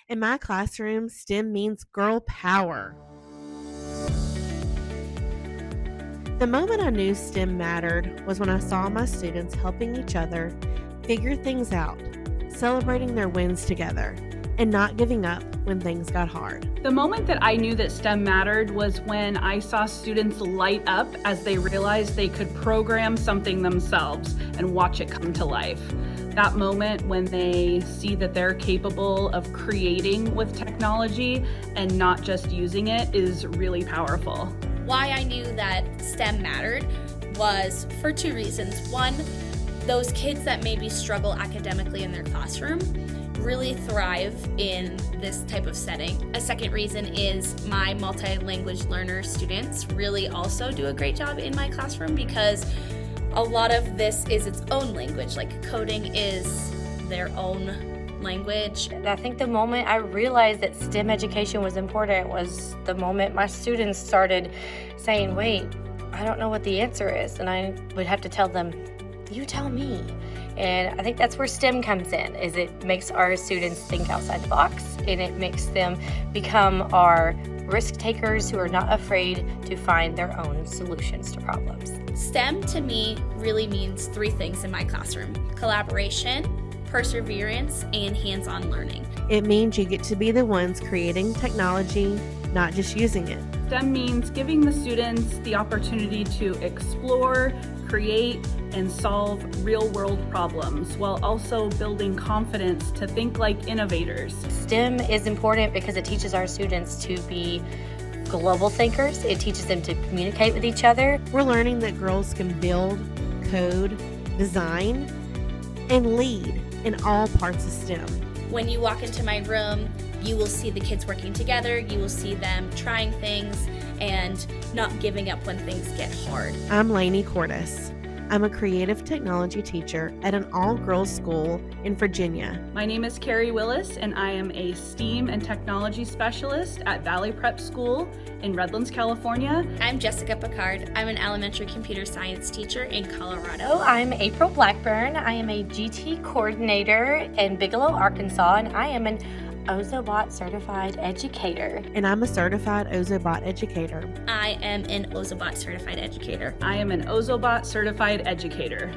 In my classroom, STEM means girl power. The moment I knew STEM mattered was when I saw my students helping each other figure things out, celebrating their wins together, and not giving up when things got hard. The moment that I knew that STEM mattered was when I saw students light up as they realized they could program something themselves and watch it come to life. That moment when they see that they're capable of creating with technology and not just using it is really powerful. Why I knew that STEM mattered was for two reasons. One, those kids that maybe struggle academically in their classroom really thrive in this type of setting. A second reason is my multi-language learner students really also do a great job in my classroom because a lot of this is its own language, like coding is their own language. I think the moment I realized that STEM education was important was the moment my students started saying, wait, I don't know what the answer is. And I would have to tell them, you tell me. And I think that's where STEM comes in, is it makes our students think outside the box and it makes them become our risk takers who are not afraid to find their own solutions to problems. STEM to me really means three things in my classroom: collaboration, perseverance, and hands-on learning. It means you get to be the ones creating technology, not just using it. STEM means giving the students the opportunity to explore, create, and solve real-world problems while also building confidence to think like innovators. STEM is important because it teaches our students to be global thinkers. It teaches them to communicate with each other. We're learning that girls can build, code, design, and lead in all parts of STEM. When you walk into my room, you will see the kids working together, you will see them trying things and not giving up when things get hard. I'm Lainey Cordes. I'm a creative technology teacher at an all-girls school in Virginia. My name is Carrie Willis, and I am a STEAM and technology specialist at Valley Prep School in Redlands, California. I'm Jessica Picard. I'm an elementary computer science teacher in Colorado. I'm April Blackburn. I am a GT coordinator in Bigelow, Arkansas, and I am an Ozobot Certified Educator. And I'm a certified Ozobot educator. I am an Ozobot Certified Educator. I am an Ozobot Certified Educator.